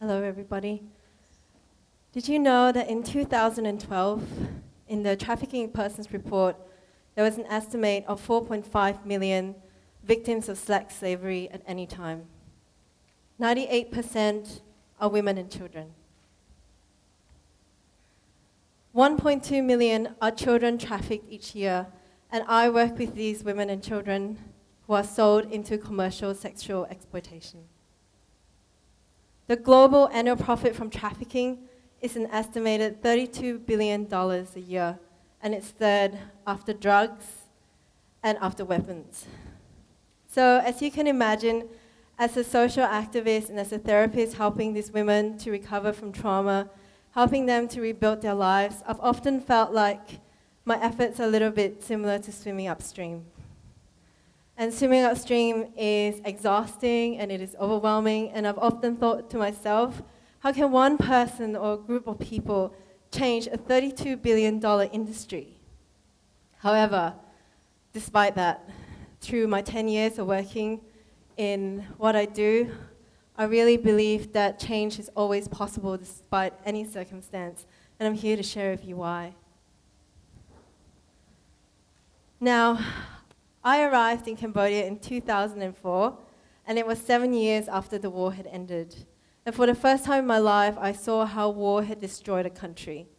Hello, everybody. Did you know that in 2012, in the Trafficking Persons Report, there was an estimate of 4.5 million victims of sex slavery at any time? 98% are women and children. 1.2 million are children trafficked each year, and I work with these women and children who are sold into commercial sexual exploitation. The global annual profit from trafficking is an estimated $32 billion a year, and it's third after drugs and after weapons. So as you can imagine, as a social activist and as a therapist helping these women to recover from trauma, helping them to rebuild their lives, I've often felt like my efforts are a little bit similar to swimming upstream. And swimming upstream is exhausting and it is overwhelming, and I've often thought to myself, how can one person or a group of people change a $32 billion industry? However, despite that, through my 10 years of working in what I do, I really believe that change is always possible despite any circumstance, and I'm here to share with you why. Now, I arrived in Cambodia in 2004, and it was 7 years after the war had ended. And for the first time in my life, I saw how war had destroyed a country.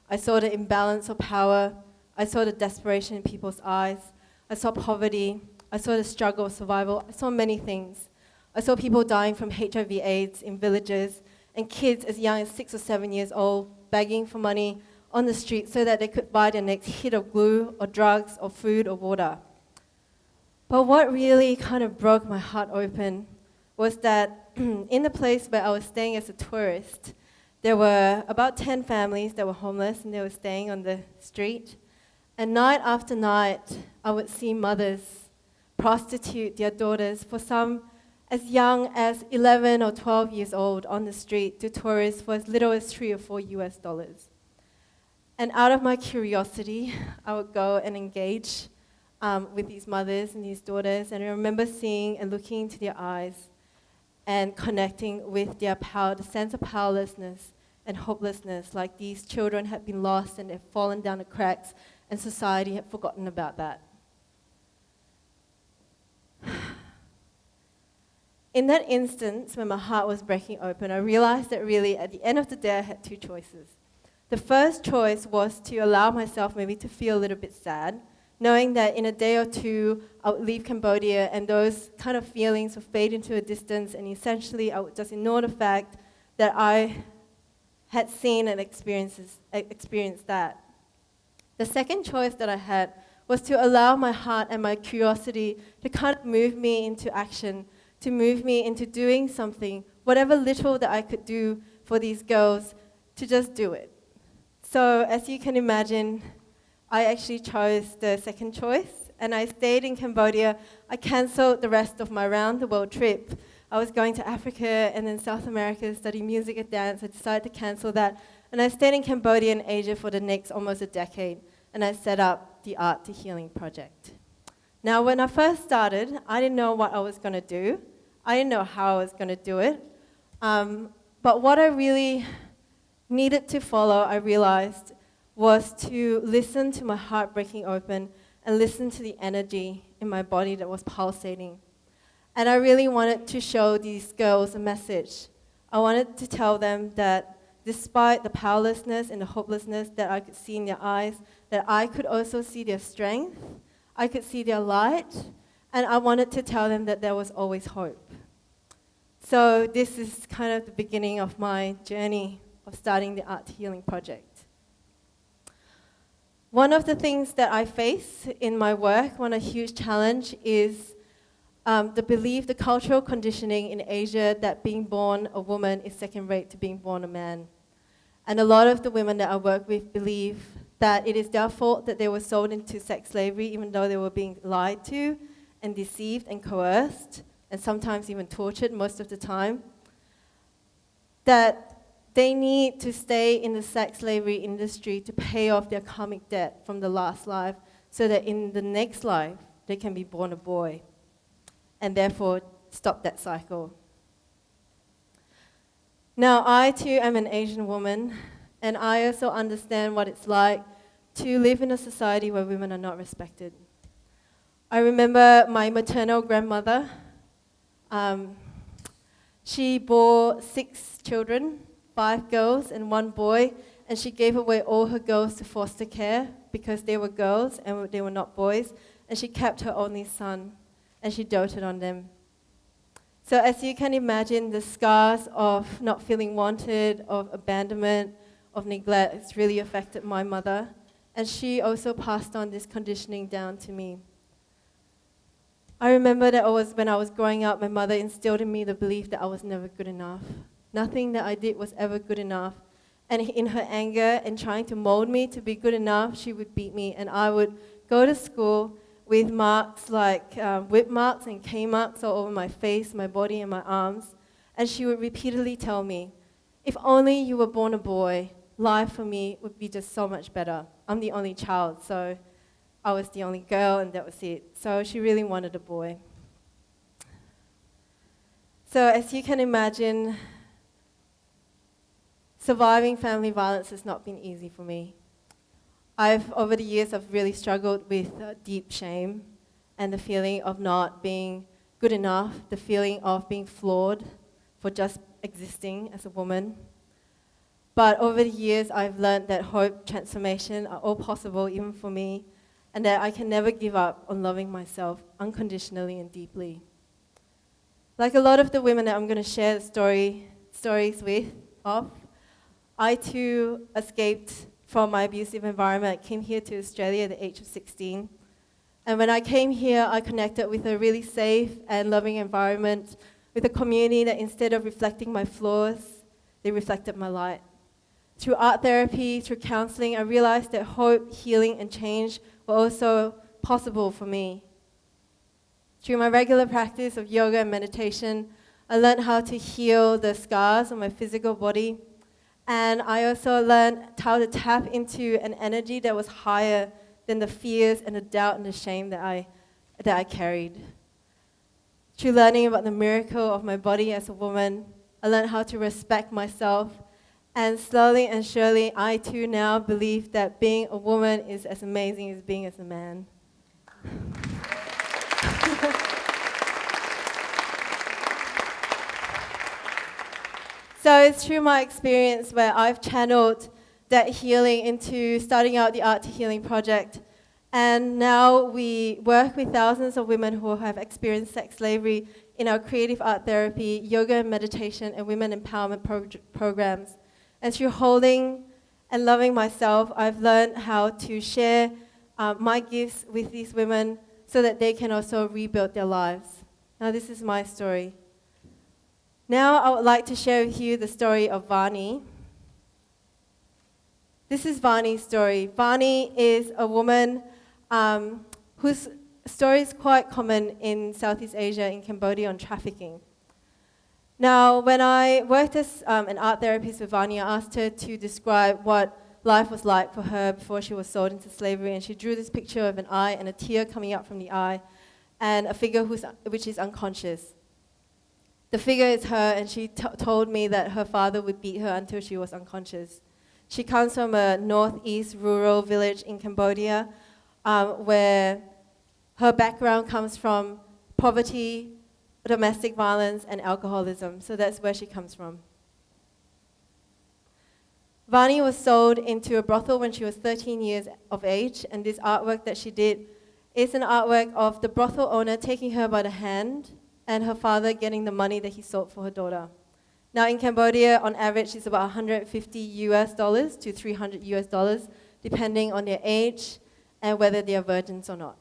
I saw the imbalance of power. I saw the desperation in people's eyes. I saw poverty. I saw the struggle of survival. I saw many things. I saw people dying from HIV/AIDS in villages, and kids as young as 6 or 7 years old begging for money on the street so that they could buy their next hit of glue or drugs or food or water. But what really kind of broke my heart open was that in the place where I was staying as a tourist, there were about 10 families that were homeless, and they were staying on the street. And night after night, I would see mothers prostitute their daughters, for some as young as 11 or 12 years old, on the street to tourists for as little as $3 or $4. And out of my curiosity, I would go and engage with these mothers and these daughters, and I remember seeing and looking into their eyes and connecting with their power, the sense of powerlessness and hopelessness, like these children had been lost and had fallen down the cracks, and society had forgotten about that. In that instance, when my heart was breaking open, I realized that really at the end of the day, I had two choices. The first choice was to allow myself maybe to feel a little bit sad, knowing that in a day or two, I would leave Cambodia and those kind of feelings would fade into a distance, and essentially I would just ignore the fact that I had seen and experienced that. The second choice that I had was to allow my heart and my curiosity to kind of move me into action, to move me into doing something, whatever little that I could do for these girls, to just do it. So as you can imagine, I actually chose the second choice, and I stayed in Cambodia. I cancelled the rest of my round-the-world trip. I was going to Africa and then South America to study music and dance. I decided to cancel that, and I stayed in Cambodia and Asia for the next almost a decade, and I set up the Art to Healing project. Now, when I first started, I didn't know what I was going to do. I didn't know how I was going to do it. But what I really needed to follow, I realized, was to listen to my heart breaking open and listen to the energy in my body that was pulsating. And I really wanted to show these girls a message. I wanted to tell them that despite the powerlessness and the hopelessness that I could see in their eyes, that I could also see their strength, I could see their light, and I wanted to tell them that there was always hope. So this is kind of the beginning of my journey of starting the Art to Healing project. One of the things that I face in my work, one huge challenge, is the belief, the cultural conditioning in Asia that being born a woman is second-rate to being born a man. And a lot of the women that I work with believe that it is their fault that they were sold into sex slavery, even though they were being lied to and deceived and coerced, and sometimes even tortured most of the time, that they need to stay in the sex slavery industry to pay off their karmic debt from the last life, so that in the next life, they can be born a boy, and therefore stop that cycle. Now, I too am an Asian woman, and I also understand what it's like to live in a society where women are not respected. I remember my maternal grandmother. She bore 6 children, 5 girls and 1 boy, and she gave away all her girls to foster care because they were girls and they were not boys, and she kept her only son, and she doted on them. So as you can imagine, the scars of not feeling wanted, of abandonment, of neglect, it's really affected my mother, and she also passed on this conditioning down to me. I remember that when I was growing up, my mother instilled in me the belief that I was never good enough. Nothing that I did was ever good enough. And in her anger and trying to mold me to be good enough, she would beat me, and I would go to school with marks like whip marks and K marks all over my face, my body, and my arms. And she would repeatedly tell me, if only you were born a boy, life for me would be just so much better. I'm the only child, so I was the only girl, and that was it. So she really wanted a boy. So as you can imagine, surviving family violence has not been easy for me. Over the years, I've really struggled with deep shame and the feeling of not being good enough, the feeling of being flawed for just existing as a woman. But over the years, I've learned that hope, transformation are all possible, even for me, and that I can never give up on loving myself unconditionally and deeply. Like a lot of the women that I'm going to share the stories with, I too escaped from my abusive environment. I came here to Australia at the age of 16. And when I came here, I connected with a really safe and loving environment, with a community that instead of reflecting my flaws, they reflected my light. Through art therapy, through counseling, I realized that hope, healing, and change were also possible for me. Through my regular practice of yoga and meditation, I learned how to heal the scars on my physical body. And I also learned how to tap into an energy that was higher than the fears and the doubt and the shame that I carried. Through learning about the miracle of my body as a woman, I learned how to respect myself. And slowly and surely, I too now believe that being a woman is as amazing as being as a man. So it's through my experience where I've channeled that healing into starting out the Art to Healing project. And now we work with thousands of women who have experienced sex slavery in our creative art therapy, yoga and meditation, and women empowerment programs. And through holding and loving myself, I've learned how to share my gifts with these women so that they can also rebuild their lives. Now, this is my story. Now, I would like to share with you the story of Vanee. This is Vanee's story. Vanee is a woman whose story is quite common in Southeast Asia, in Cambodia, on trafficking. Now, when I worked as an art therapist with Vanee, I asked her to describe what life was like for her before she was sold into slavery, and she drew this picture of an eye and a tear coming out from the eye, and a figure which is unconscious. The figure is her, and she told me that her father would beat her until she was unconscious. She comes from a northeast rural village in Cambodia, where her background comes from poverty, domestic violence, and alcoholism. So that's where she comes from. Vanee was sold into a brothel when she was 13 years of age, and this artwork that she did is an artwork of the brothel owner taking her by the hand and her father getting the money that he sold for her daughter. Now in Cambodia, on average, it's about $150 to $300, depending on their age and whether they are virgins or not.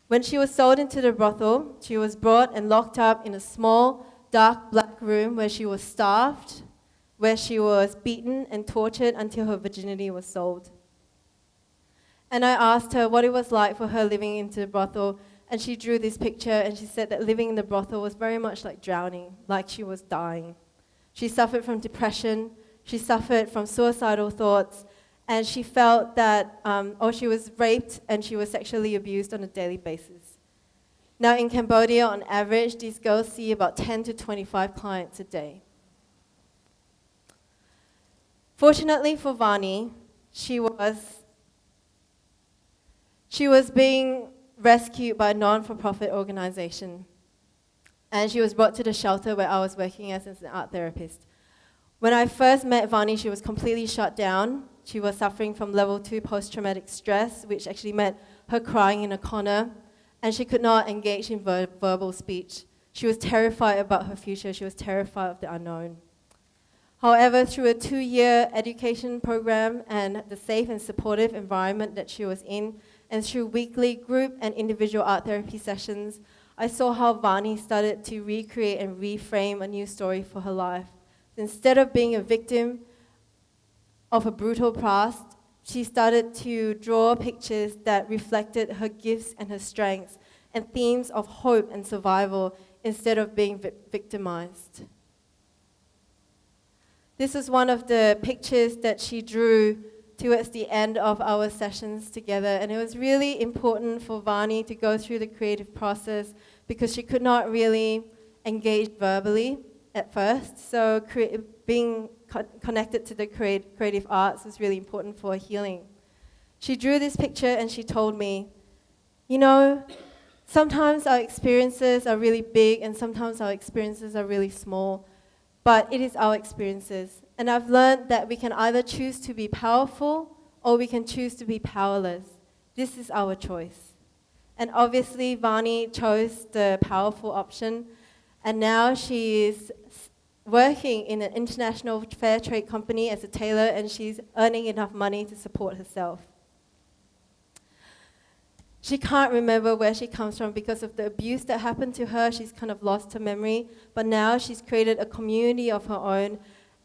When she was sold into the brothel, she was brought and locked up in a small, dark, black room where she was starved, where she was beaten and tortured until her virginity was sold. And I asked her what it was like for her living into the brothel, and she drew this picture, and she said that living in the brothel was very much like drowning, like she was dying. She suffered from depression, she suffered from suicidal thoughts, and she felt that, she was raped and she was sexually abused on a daily basis. Now in Cambodia, on average, these girls see about 10 to 25 clients a day. Fortunately for Vanee, she was being rescued by a non-for-profit organization, and she was brought to the shelter where I was working as an art therapist. When I first met Vanee, she was completely shut down. She was suffering from level 2 post-traumatic stress, which actually meant her crying in a corner, and she could not engage in verbal speech. She was terrified about her future. She was terrified of the unknown. However, through a 2-year education program and the safe and supportive environment that she was in, and through weekly group and individual art therapy sessions, I saw how Vanee started to recreate and reframe a new story for her life. Instead of being a victim of a brutal past, she started to draw pictures that reflected her gifts and her strengths and themes of hope and survival instead of being victimized. This was one of the pictures that she drew towards the end of our sessions together, and it was really important for Vanee to go through the creative process because she could not really engage verbally at first, so being connected to the creative arts was really important for her healing. She drew this picture and she told me, you know, sometimes our experiences are really big and sometimes our experiences are really small, but it is our experiences. And I've learned that we can either choose to be powerful or we can choose to be powerless. This is our choice. And obviously, Vanee chose the powerful option, and now she is working in an international fair trade company as a tailor, and she's earning enough money to support herself. She can't remember where she comes from because of the abuse that happened to her. She's kind of lost her memory, but now she's created a community of her own,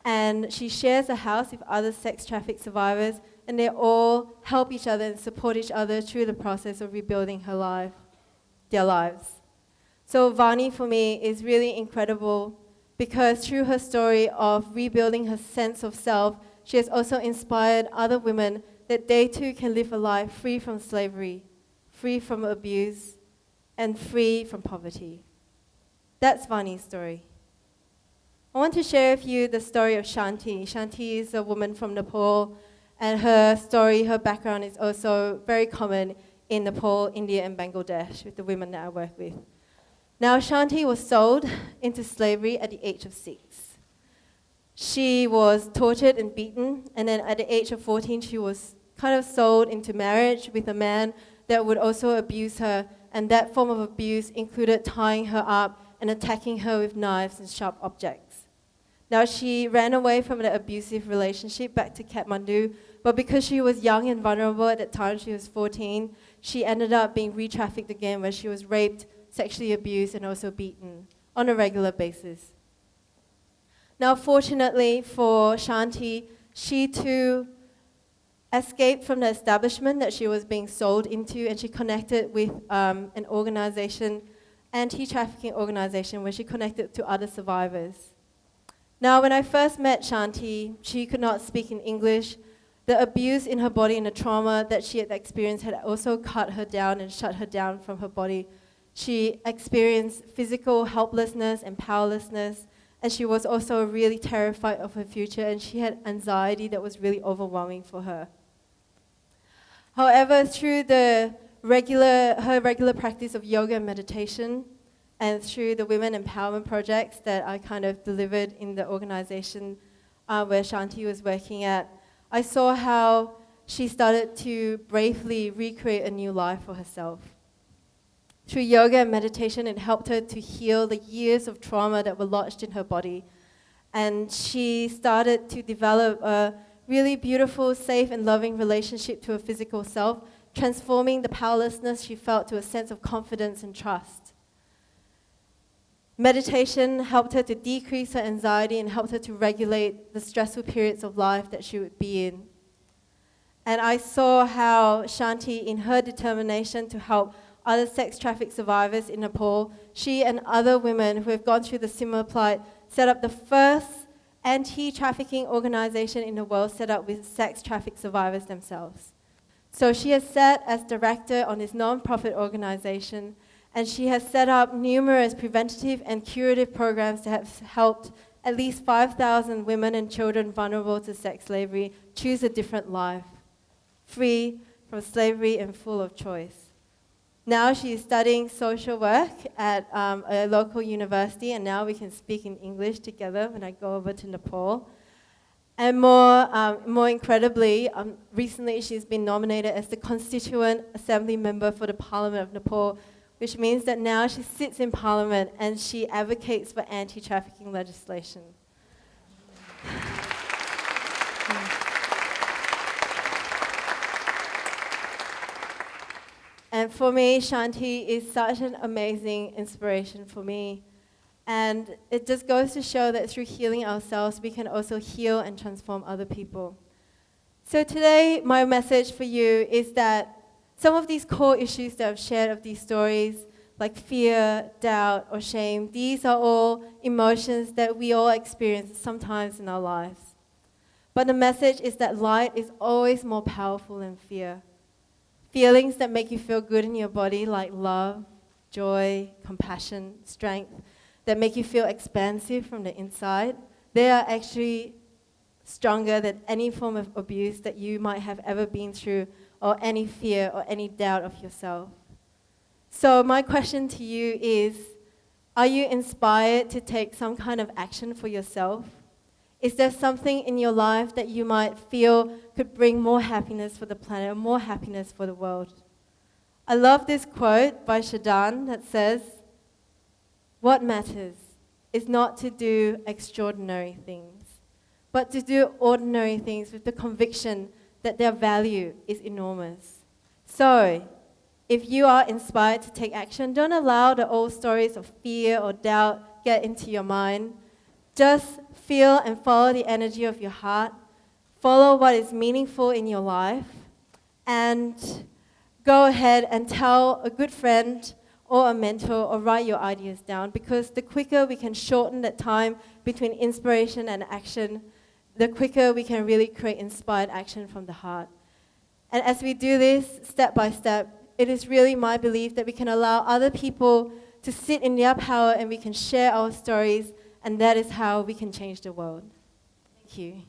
and she shares a house with other sex traffic survivors, and they all help each other and support each other through the process of rebuilding their lives. So Vanee, for me, is really incredible because through her story of rebuilding her sense of self, she has also inspired other women that they too can live a life free from slavery, free from abuse, and free from poverty. That's Vanee's story. I want to share with you the story of Shanti. Shanti is a woman from Nepal, and her story, her background is also very common in Nepal, India, and Bangladesh with the women that I work with. Now, Shanti was sold into slavery at the age of 6. She was tortured and beaten, and then at the age of 14, she was kind of sold into marriage with a man that would also abuse her, and that form of abuse included tying her up and attacking her with knives and sharp objects. Now, she ran away from the abusive relationship back to Kathmandu, but because she was young and vulnerable at that time, she was 14, she ended up being re-trafficked again, where she was raped, sexually abused, and also beaten on a regular basis. Now, fortunately for Shanti, she too escaped from the establishment that she was being sold into, and she connected with an organization, anti-trafficking organization, where she connected to other survivors. Now, when I first met Shanti, she could not speak in English. The abuse in her body and the trauma that she had experienced had also cut her down and shut her down from her body. She experienced physical helplessness and powerlessness, and she was also really terrified of her future, and she had anxiety that was really overwhelming for her. However, through her regular practice of yoga and meditation, and through the women empowerment projects that I kind of delivered in the organization where Shanti was working at, I saw how she started to bravely recreate a new life for herself. Through yoga and meditation, it helped her to heal the years of trauma that were lodged in her body. And she started to develop a really beautiful, safe, and loving relationship to her physical self, transforming the powerlessness she felt to a sense of confidence and trust. Meditation helped her to decrease her anxiety and helped her to regulate the stressful periods of life that she would be in. And I saw how Shanti, in her determination to help other sex traffic survivors in Nepal, she and other women who have gone through the similar plight set up the first anti-trafficking organization in the world set up with sex traffic survivors themselves. So she has sat as director on this non-profit organization, and she has set up numerous preventative and curative programs that have helped at least 5,000 women and children vulnerable to sex slavery choose a different life, free from slavery and full of choice. Now she is studying social work at a local university, and now we can speak in English together when I go over to Nepal. And more incredibly, recently she's been nominated as the Constituent Assembly Member for the Parliament of Nepal, which means that now she sits in Parliament and she advocates for anti-trafficking legislation. And for me, Shanti is such an amazing inspiration for me. And it just goes to show that through healing ourselves, we can also heal and transform other people. So today, my message for you is that some of these core issues that I've shared of these stories, like fear, doubt, or shame, these are all emotions that we all experience sometimes in our lives. But the message is that light is always more powerful than fear. Feelings that make you feel good in your body, like love, joy, compassion, strength, that make you feel expansive from the inside, they are actually stronger than any form of abuse that you might have ever been through, or any fear or any doubt of yourself. So my question to you is, are you inspired to take some kind of action for yourself? Is there something in your life that you might feel could bring more happiness for the planet or more happiness for the world? I love this quote by Chardin that says, "What matters is not to do extraordinary things, but to do ordinary things with the conviction that their value is enormous." So, if you are inspired to take action, don't allow the old stories of fear or doubt get into your mind. Just feel and follow the energy of your heart. Follow what is meaningful in your life. And go ahead and tell a good friend or a mentor or write your ideas down, because the quicker we can shorten that time between inspiration and action, the quicker we can really create inspired action from the heart. And as we do this step by step, it is really my belief that we can allow other people to sit in their power and we can share our stories, and that is how we can change the world. Thank you.